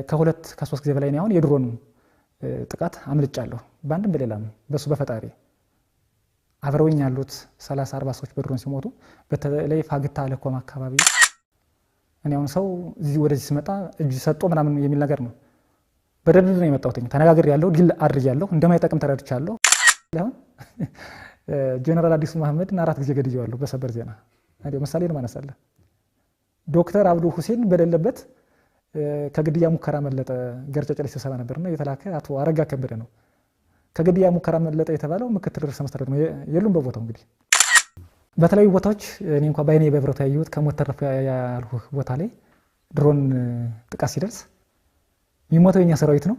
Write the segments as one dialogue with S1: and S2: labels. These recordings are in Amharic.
S1: ከሁለት ከሶስት ጊዜ በላይ ነው አሁን የድሮን ጥቃት አምልጫለሁ ባንድም በሌላም በሱ በፈጣሪ አብረውኝ ያሉት 30 40 ሰዎች በድሮን ሲሞቱ በተለይ ፋግታ ለኮማ አካባቢ እኔ አሁን ሰው እዚህ ወደዚህ ሲመጣ እጅ ሰጥቶ ምናምን የሚል ነገር ነው በደድብ ነው የመጣሁት ተነጋግር ያለው ዲል አድርግ ያለው እንደማይጠቅም ተረድቻለሁ አሁን ጀነራል አዲሱ መሐመድ 4 ጊዜ ገድየዋለሁ በሰበር ዜና አይደል ምሳሌ ነው ማነሳለ ዶክተር አብዱ ሁሴን በደለበት ከግድያ ሙከራ መለጠ ገርጨጨሌ ሲሰባ ነበርና የተላከ አቶ አረጋ ከበደ ነው ከግድያ ሙከራ መለጠ የተባለው ምክትል ርዕሰ መስተዳድር ነው የሉም በቦታው እንግዲህ በተለያዩ ቦታዎች እኔ እንኳን ባይኔ በብረቱ ያዩት ከሞት ተረፈ ያልሁ ቦታ ላይ ድሮን ጥቃት ሲደርስ የሚሞተው የኛ ሰራዊት ነው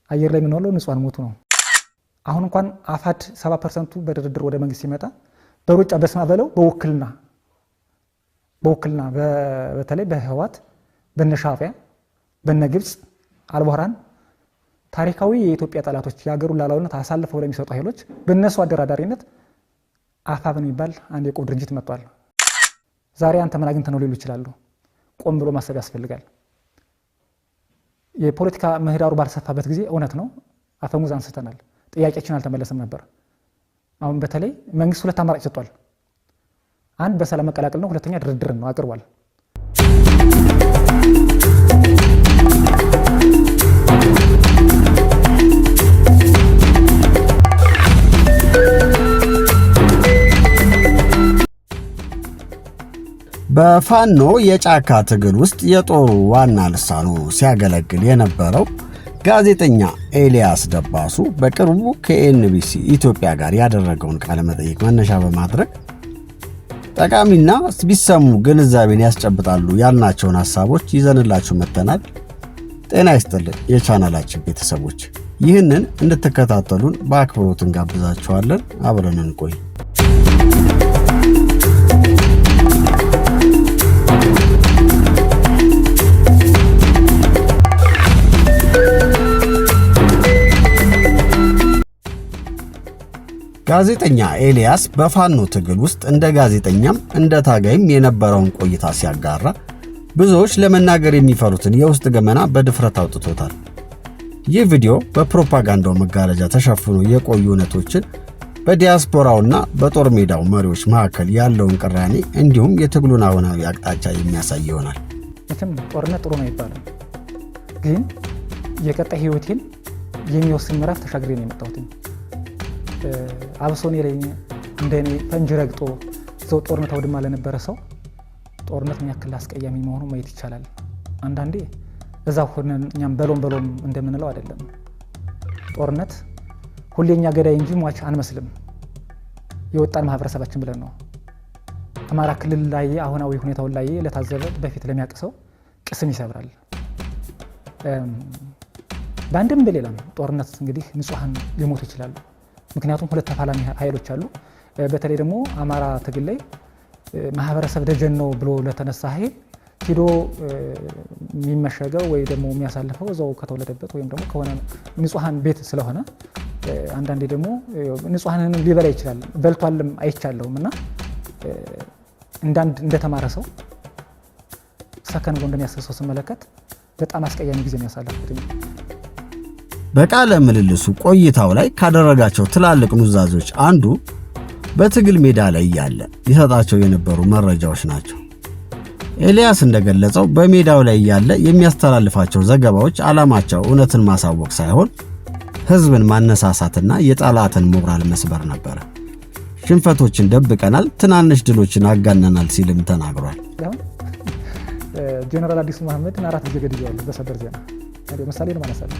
S1: አየር ላይ ምንወለው ንጹሃን ሞቱ ነው አሁን እንኳን አፋድ 70% በድርድር ወደ መንግስት ሲመጣ በሩጫ በስማ በለው በውክልና በተለይ በህዋት በነሻፊያ በነግብጽ አልቡርሃን ታሪካዊ የኢትዮጵያ ጠላቶች ያገሩ ላላውነት አሳልፈው ለሚሰጡ ኃይሎች በእነሱ አደራዳሪነት አፋብን የሚባል አንድ የቆብ ድርጅት መጥቷል ዛሬ አንተ ምን አግኝተህ ነው ሊሉ ይችላሉ ቆም ብሎ ማሰብ ያስፈልጋል የፖለቲካ ምህዳሩ ባልሰፋበት ጊዜ እውነት ነው አፈሙዝ አንስተናል ጥያቄያችን አልተመለሰም ነበር አሁን በተለይ መንግስት ሁለት አማራጭ ሰጥቷል አንድ በሰላም መቀላቀል ነው ሁለተኛ ድርድር ነው አቅርቧል
S2: በፋኖ የጫካ ትግል ውስጥ የጦሩ ዋና ልሳኑ ሲያገለግል የነበረው ጋዜጠኛ ኤልያስ ደባሱ በቅርቡ ከኤንቢሲ ኢትዮጵያ ጋር ያደረገውን ቃለ መጠይቅ መነሻ በማድረግ ጠቃሚና ቢሰሙ ግንዛቤን ያስጨብጣሉ ያልናቸውን ሐሳቦች ይዘንላችሁ መጥተናል። ጤና ይስጥልን የቻናላችን ቤተሰቦች፣ ይህንን እንድትከታተሉን በአክብሮት እንጋብዛችኋለን። አብረን እንቆይ። ጋዜጠኛ ኤልያስ በፋኖ ትግል ውስጥ እንደ ጋዜጠኛም እንደ ታጋይም የነበረውን ቆይታ ሲያጋራ ብዙዎች ለመናገር የሚፈሩትን የውስጥ ገመና በድፍረት አውጥቶታል። ይህ ቪዲዮ በፕሮፓጋንዳው መጋረጃ ተሸፍኖ የቆዩ እውነቶችን በዲያስፖራውና በጦር ሜዳው መሪዎች መካከል ያለውን ቅራኔ እንዲሁም የትግሉን አሁናዊ አቅጣጫ የሚያሳይ ይሆናል።
S1: መቼም ጦርነት ጥሩ ነው ይባላል፣ ግን የቀጣይ ህይወቴን የሚወስን ምዕራፍ ተሻግሬ ነው የመጣሁት። አብሶኔ ላይ እንደኔ ፈንጅ ረግጦ ሰው ጦርነት አውድማ ለነበረ ሰው ጦርነት ምን ያክል አስቀያሚ መሆኑ ማየት ይቻላል። አንዳንዴ እዛው ሆነን እኛም በሎም እንደምንለው አይደለም። ጦርነት ሁሌኛ ገዳይ እንጂ ሟች አንመስልም። የወጣን ማህበረሰባችን ብለን ነው። አማራ ክልል ላይ አሁናዊ ሁኔታውን ላይ ለታዘበ በፊት ለሚያቀሰው ቅስም ይሰብራል። በአንድም በሌላም ጦርነት እንግዲህ ንጹሃን ሊሞቱ ይችላሉ። ምክንያቱም ሁለት ተፋላሚ ኃይሎች አሉ። በተለይ ደግሞ አማራ ትግል ላይ ማህበረሰብ ደጀን ነው ብሎ ለተነሳ ኃይል ሂዶ የሚመሸገው ወይ ደግሞ የሚያሳልፈው እዛው ከተወለደበት ወይም ደግሞ ከሆነ ንጹሃን ቤት ስለሆነ አንዳንዴ ደግሞ ንጹሃንን ሊበላ ይችላል። በልቷልም አይቻለውም እና እንደተማረ ሰው ሰከን ብሎ እንደሚያስበው ስመለከት በጣም አስቀያሚ ጊዜ ያሳለፉት።
S2: በቃለ ምልልሱ ቆይታው ላይ ካደረጋቸው ትላልቅ ኑዛዜዎች አንዱ በትግል ሜዳ ላይ ያለ ይሰጣቸው የነበሩ መረጃዎች ናቸው። ኤልያስ እንደገለጸው በሜዳው ላይ ያለ የሚያስተላልፋቸው ዘገባዎች ዓላማቸው እውነትን ማሳወቅ ሳይሆን ህዝብን ማነሳሳትና የጠላትን ሞራል መስበር ነበር። ሽንፈቶችን ደብቀናል፣ ትናንሽ ድሎችን አጋነናል ሲልም ተናግሯል።
S1: ጀነራል አዲሱ መሐመድ 4 ጊዜ ገድየዋለሁ በሰበር ዜና አይደል ምሳሌ ነው ማነሳለ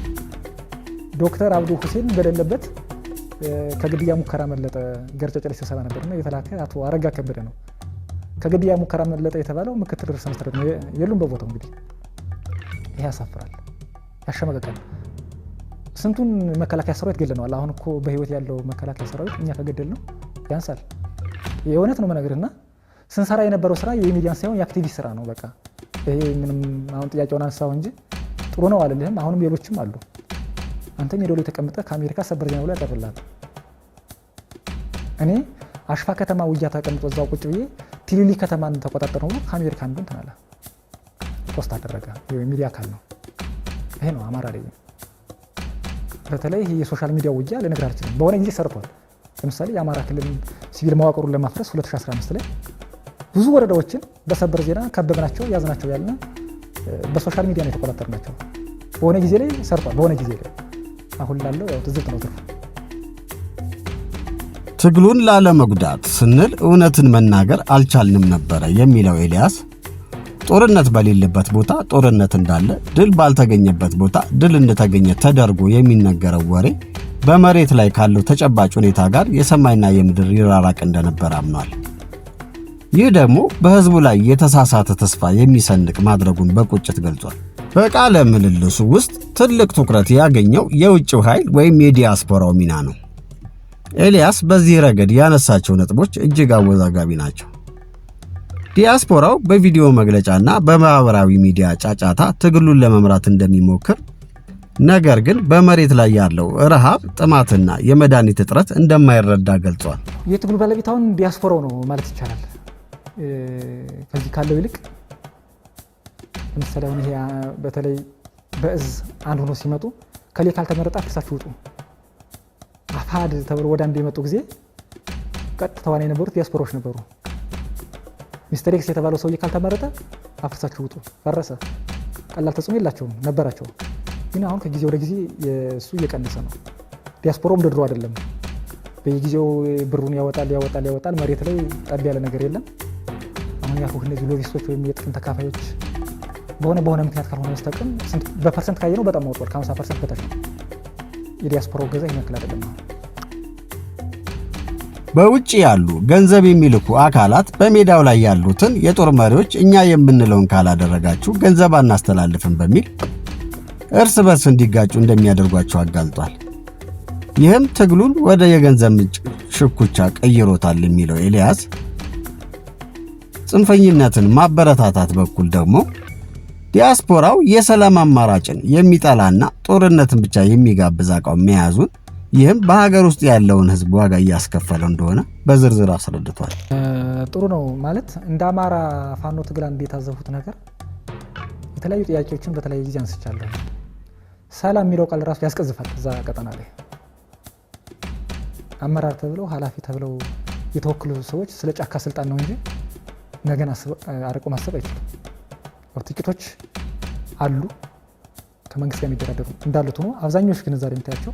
S1: ዶክተር አብዱ ሁሴን በደለበት ከግድያ ሙከራ መለጠ ገርጨጨሌ ሲሰባ ነበርና የተላከ አቶ አረጋ ከበደ ነው። ከግድያ ሙከራ መለጠ የተባለው ምክትል ርዕሰ መስተዳድር ነው የሉም በቦታው እንግዲህ ይሄ ያሳፍራል፣ ያሸመቀቃል። ስንቱን መከላከያ ሰራዊት ገለነዋል። አሁን እኮ በህይወት ያለው መከላከያ ሰራዊት እኛ ከገደል ነው ያንሳል። የእውነት ነው መነግርና ስንሰራ የነበረው ስራ የሚዲያን ሳይሆን የአክቲቪስት ስራ ነው። በቃ ይሄ ምንም አሁን ጥያቄውን አንሳው እንጂ ጥሩ ነው አልልህም። አሁንም ሌሎችም አሉ። አንተ ሜዳው ላይ ተቀምጠ ከአሜሪካ ሰበር ዜና ብሎ ያቀርብልሃል። እኔ አሽፋ ከተማ ውያ ተቀምጦ እዛው ቁጭ ብዬ ቲሊሊ ከተማን ተቆጣጠር ነው ከአሜሪካ አንዱን ተናለ ፖስት አደረገ። የሚዲያ አካል ነው ይሄ ነው አማራ ላይ በተለይ የሶሻል ሚዲያ ውጊያ ልነግር አልችልም። በሆነ ጊዜ ሰርቷል። ለምሳሌ የአማራ ክልል ሲቪል መዋቅሩን ለማፍረስ 2015 ላይ ብዙ ወረዳዎችን በሰበር ዜና ከበብናቸው ያዝናቸው ያልና በሶሻል ሚዲያ ነው የተቆጣጠርናቸው። በሆነ ጊዜ ላይ ሰርቷል። በሆነ ጊዜ ላይ አሁን ላለው ያው ትዝብት ነው ትርፉ።
S2: ትግሉን ላለመጉዳት ስንል እውነትን መናገር አልቻልንም ነበረ የሚለው ኤልያስ ጦርነት በሌለበት ቦታ ጦርነት እንዳለ፣ ድል ባልተገኘበት ቦታ ድል እንደተገኘ ተደርጎ የሚነገረው ወሬ በመሬት ላይ ካለው ተጨባጭ ሁኔታ ጋር የሰማይና የምድር ይራራቅ እንደነበር አምኗል። ይህ ደግሞ በህዝቡ ላይ የተሳሳተ ተስፋ የሚሰንቅ ማድረጉን በቁጭት ገልጿል። በቃለ ምልልሱ ውስጥ ትልቅ ትኩረት ያገኘው የውጭው ኃይል ወይም የዲያስፖራው ሚና ነው። ኤልያስ በዚህ ረገድ ያነሳቸው ነጥቦች እጅግ አወዛጋቢ ናቸው። ዲያስፖራው በቪዲዮ መግለጫና በማህበራዊ ሚዲያ ጫጫታ ትግሉን ለመምራት እንደሚሞክር፣ ነገር ግን በመሬት ላይ ያለው ረሃብ፣ ጥማትና የመድኃኒት እጥረት እንደማይረዳ ገልጿል።
S1: የትግሉ ባለቤት አሁን ዲያስፖራው ነው ማለት ይቻላል። ከዚህ ካለው ይልቅ ለምሳሌ አሁን ይሄ በተለይ በእዝ አንድ ሆኖ ሲመጡ ከሌ ካልተመረጠ አፍርሳችሁ ውጡ አፋድ ተብሎ ወደ አንድ የመጡ ጊዜ ቀጥታዋን የነበሩት ዲያስፖራዎች ነበሩ። ሚስተር ኤክስ የተባለው ሰውዬ ካልተመረጠ አፍርሳችሁ ውጡ ፈረሰ። ቀላል ተጽዕኖ የላቸውም ነበራቸው። ግን አሁን ከጊዜ ወደ ጊዜ የእሱ እየቀነሰ ነው። ዲያስፖራውም ድሮ አይደለም። በየጊዜው ብሩን ያወጣል። መሬት ላይ ጠብ ያለ ነገር የለም። አሁን ያልኩህ እነዚህ ሎቢስቶች ወይም የጥቅም ተካፋዮች በሆነ ምክንያት ካልሆነ በስተቀር በፐርሰንት ካየነው በጣም ወጥቷል። ከ50% በታች ነው። የዲያስፖራው ገዛ ይሄን ያክል አይደለም።
S2: በውጭ ያሉ ገንዘብ የሚልኩ አካላት በሜዳው ላይ ያሉትን የጦር መሪዎች እኛ የምንለውን ካላደረጋችሁ ገንዘብ አናስተላልፍም በሚል እርስ በርስ እንዲጋጩ እንደሚያደርጓቸው አጋልጧል። ይህም ትግሉን ወደ የገንዘብ ምንጭ ሽኩቻ ቀይሮታል የሚለው ኤልያስ ጽንፈኝነትን ማበረታታት በኩል ደግሞ ዲያስፖራው የሰላም አማራጭን የሚጠላና ጦርነትን ብቻ የሚጋብዝ አቋም መያዙን፣ ይህም በሀገር ውስጥ ያለውን ሕዝብ ዋጋ እያስከፈለው እንደሆነ በዝርዝር አስረድቷል።
S1: ጥሩ ነው ማለት እንደ አማራ ፋኖ ትግል አንድ የታዘቡት ነገር የተለያዩ ጥያቄዎችን በተለያየ ጊዜ አንስቻለሁ። ሰላም የሚለው ቃል ራሱ ያስቀዝፋል። እዛ ቀጠና ላይ አመራር ተብለው ኃላፊ ተብለው የተወክሉ ሰዎች ስለ ጫካ ስልጣን ነው እንጂ ነገን አርቆ ማሰብ አይችሉም። ጥቂቶች አሉ ከመንግስት ጋር የሚደራደሩ እንዳሉት ሆኖ አብዛኞቹ ግን ዛሬ የምታያቸው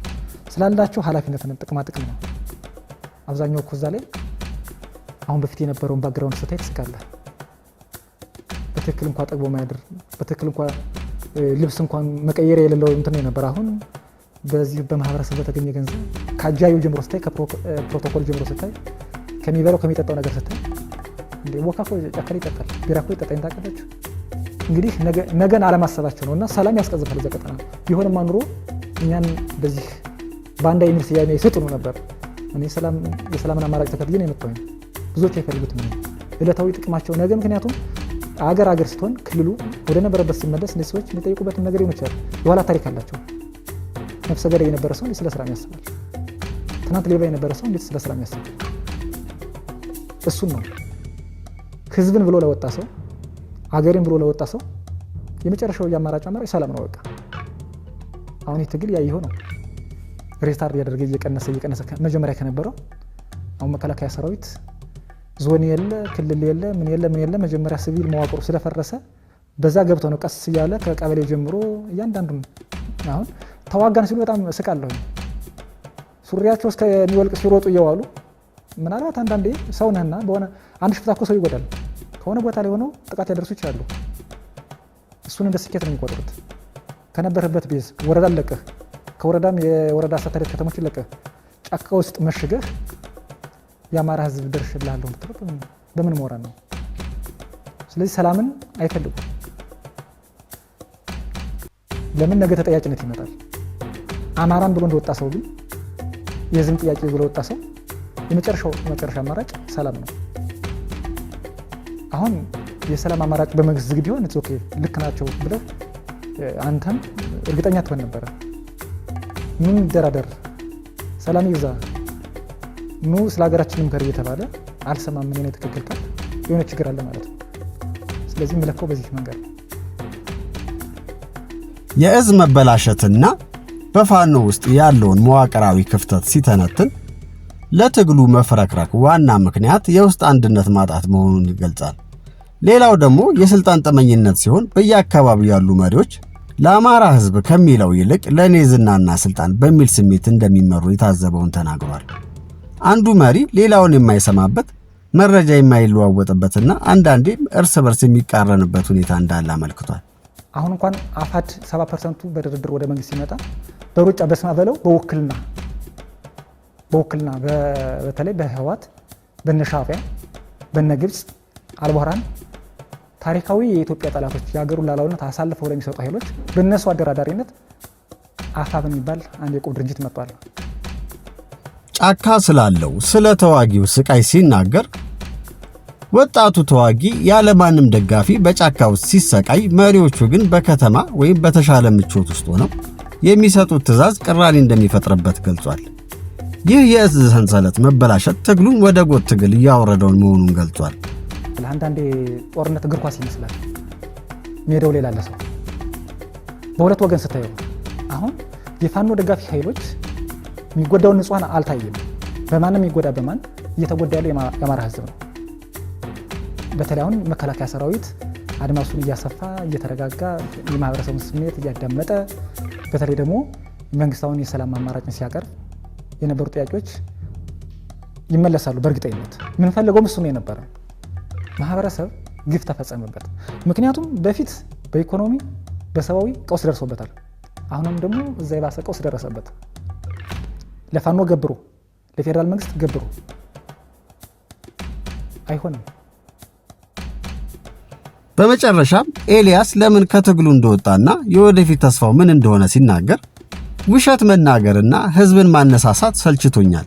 S1: ስላላቸው ኃላፊነትን ጥቅማጥቅም ነው። አብዛኛው እኮ እዛ ላይ አሁን በፊት የነበረውን ባክግራውንድ ስታይ ትስቃለህ። በትክክል እንኳን ጠግቦ ማያድር በትክክል እንኳን ልብስ እንኳን መቀየሪያ የሌለው እንትን ነበር። አሁን በዚህ በማህበረሰብ በተገኘ ገንዘብ ከአጃዩ ጀምሮ ስታይ ከፕሮቶኮል ጀምሮ ስታይ ከሚበላው ከሚጠጣው ነገር ስታይ እንደ ወካፎ ጫካሪ ይጠጣል ቢራኮ ይጠጣ እንታቀዳችሁ። እንግዲህ ነገን አለማሰባቸው ነውና ሰላም ያስቀዝፋል። እዛ ቀጠና ቢሆንማ ኑሮ እኛን በዚህ ባንዳ የሚል ስያሜ ይሰጡ ነው ነበር። እኔ የሰላምን አማራጭ ተከትዬ ነው የመጣሁኝ። ብዙዎች አይፈልጉትም ዕለታዊ ጥቅማቸው ነገ። ምክንያቱም አገር ስትሆን ክልሉ ወደ ነበረበት ሲመለስ እነዚህ ሰዎች የሚጠይቁበትን ነገር ይኖቻል። የኋላ ታሪክ አላቸው። ነፍሰ ገዳይ የነበረ ሰው እንዴት ስለ ሰላም ያስባል? ትናንት ሌባ የነበረ ሰው እንዴት ስለ ሰላም ያስባል? እሱን ነው ህዝብን ብሎ ለወጣ ሰው አገርን ብሎ ለወጣ ሰው የመጨረሻው የአማራጭ ሰላም ነው። በቃ አሁን ይህ ትግል ያየው ነው። ሬስታርት ያደረገ እየቀነሰ መጀመሪያ ከነበረው አሁን መከላከያ ሰራዊት ዞን የለ ክልል የለ ምን የለ መጀመሪያ ሲቪል መዋቅሩ ስለፈረሰ በዛ ገብተው ነው ቀስ እያለ ከቀበሌ ጀምሮ እያንዳንዱን አሁን ተዋጋን ሲሉ በጣም ስቃለሁ። ሱሪያቸው እስከሚወልቅ ሲሮጡ እየዋሉ ምናልባት አንዳንዴ ሰው ነህና በሆነ አንድ ሽፍታ እኮ ሰው ይጎዳል። ከሆነ ቦታ ላይ ሆነው ጥቃት ያደርሱ ይችላሉ። እሱን እንደ ስኬት ነው የሚቆጥሩት። ከነበረበት ቤዝ ወረዳ ለቀህ ከወረዳም የወረዳ አስተዳደር ከተሞችን ለቀህ ጫካ ውስጥ መሽገህ የአማራ ህዝብ ደርሽልሃለሁ የምትለው በምን ሞራል ነው? ስለዚህ ሰላምን አይፈልጉም። ለምን ነገ ተጠያቂነት ይመጣል። አማራን ብሎ እንደወጣ ሰው ግን የህዝብን ጥያቄ ብሎ ወጣ ሰው የመጨረሻ አማራጭ ሰላም ነው። አሁን የሰላም አማራጭ በመንግስት ዝግ ቢሆን ኦኬ ልክ ናቸው ብለህ አንተም እርግጠኛ ትሆን ነበረ። ምን ደራደር ሰላም ይብዛ ኑ ስለ ሀገራችን ምከር እየተባለ አልሰማም። ምን አይነት ትክክል ካል የሆነ ችግር አለ ማለት ነው። ስለዚህ የምለካው በዚህ መንገድ ነው።
S2: የእዝ መበላሸትና በፋኖ ውስጥ ያለውን መዋቅራዊ ክፍተት ሲተነትን ለትግሉ መፍረክረክ ዋና ምክንያት የውስጥ አንድነት ማጣት መሆኑን ይገልጻል። ሌላው ደግሞ የስልጣን ጠመኝነት ሲሆን በየአካባቢው ያሉ መሪዎች ለአማራ ሕዝብ ከሚለው ይልቅ ለኔ ዝናና ስልጣን በሚል ስሜት እንደሚመሩ የታዘበውን ተናግሯል። አንዱ መሪ ሌላውን የማይሰማበት መረጃ የማይለዋወጥበትና አንዳንዴም እርስ በርስ የሚቃረንበት ሁኔታ እንዳለ አመልክቷል።
S1: አሁን እንኳን አፋድ 70% በድርድር ወደ መንግስት ሲመጣ በሩጫ በስማ በለው በውክልና በተለይ በህወሓት በነሻዕቢያ በነግብጽ አልቡርሃን ታሪካዊ የኢትዮጵያ ጠላቶች የሀገሩን ሉዓላዊነት አሳልፈው ለሚሰጡ ኃይሎች በእነሱ አደራዳሪነት አፋብ የሚባል አንድ የቁም ድርጅት መጥቷል።
S2: ጫካ ስላለው ስለ ተዋጊው ስቃይ ሲናገር ወጣቱ ተዋጊ ያለማንም ደጋፊ በጫካ ውስጥ ሲሰቃይ፣ መሪዎቹ ግን በከተማ ወይም በተሻለ ምቾት ውስጥ ሆነው የሚሰጡት ትዕዛዝ ቅራኔ እንደሚፈጥርበት ገልጿል። ይህ የእዝ ሰንሰለት መበላሸት ትግሉን ወደ ጎጥ ትግል እያወረደውን መሆኑን ገልጿል።
S1: አንዳንዴ ጦርነት እግር ኳስ ይመስላል። ሜዳው ላይ ላለ ሰው በሁለት ወገን ስታየው አሁን የፋኖ ደጋፊ ኃይሎች የሚጎዳውን ንጹሃን አልታየም። በማንም የሚጎዳ በማን እየተጎዳ ያለው የአማራ ህዝብ ነው። በተለይ አሁን መከላከያ ሰራዊት አድማሱን እያሰፋ እየተረጋጋ የማህበረሰቡን ስሜት እያዳመጠ በተለይ ደግሞ መንግስታውን የሰላም አማራጭን ሲያቀርብ የነበሩ ጥያቄዎች ይመለሳሉ። በእርግጠኝነት ምን ፈልገውም እሱ ነው የነበረ። ማህበረሰብ ግፍ ተፈጸመበት። ምክንያቱም በፊት በኢኮኖሚ በሰብአዊ ቀውስ ደርሶበታል። አሁንም ደግሞ እዛ የባሰ ቀውስ ደረሰበት። ለፋኖ ገብሮ ለፌዴራል መንግስት ገብሮ አይሆንም።
S2: በመጨረሻም ኤልያስ ለምን ከትግሉ እንደወጣና የወደፊት ተስፋው ምን እንደሆነ ሲናገር ውሸት መናገርና ህዝብን ማነሳሳት ሰልችቶኛል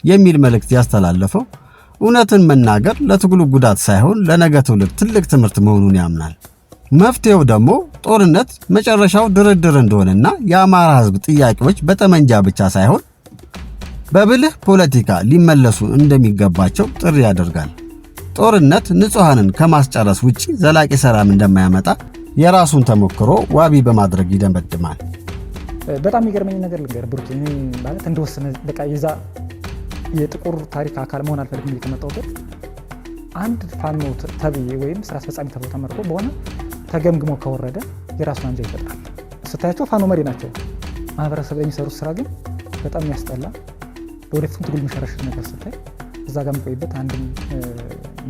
S2: የሚል መልእክት ያስተላለፈው እውነትን መናገር ለትግሉ ጉዳት ሳይሆን ለነገ ትውልድ ትልቅ ትምህርት መሆኑን ያምናል። መፍትሄው ደግሞ ጦርነት መጨረሻው ድርድር እንደሆነና የአማራ ህዝብ ጥያቄዎች በጠመንጃ ብቻ ሳይሆን በብልህ ፖለቲካ ሊመለሱ እንደሚገባቸው ጥሪ ያደርጋል። ጦርነት ንጹሃንን ከማስጨረስ ውጪ ዘላቂ ሰላም እንደማያመጣ የራሱን ተሞክሮ ዋቢ በማድረግ ይደመድማል።
S1: በጣም የሚገርመኝ ነገር ልንገር ብሩክ፣ እኔ ማለት እንደወሰነ በቃ የዛ የጥቁር ታሪክ አካል መሆን አልፈልግም ከመጣሁበት አንድ ፋኖ ተብዬ ወይም ስራ አስፈጻሚ ተብሎ ተመርጦ በሆነ ተገምግሞ ከወረደ የራሱን አንጃ ይፈጥራል። ስታያቸው ፋኖ መሪ ናቸው። ማህበረሰብ ላይ የሚሰሩት ስራ ግን በጣም የሚያስጠላ ለወደፊቱም ትግል የሚሸረሽር ነገር ስታይ እዛ ጋር የምቆይበት አንድም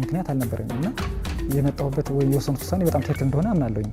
S1: ምክንያት አልነበረኝም እና የመጣሁበት ወይ የወሰኑት ውሳኔ በጣም ትክክል እንደሆነ አምናለሁኝ።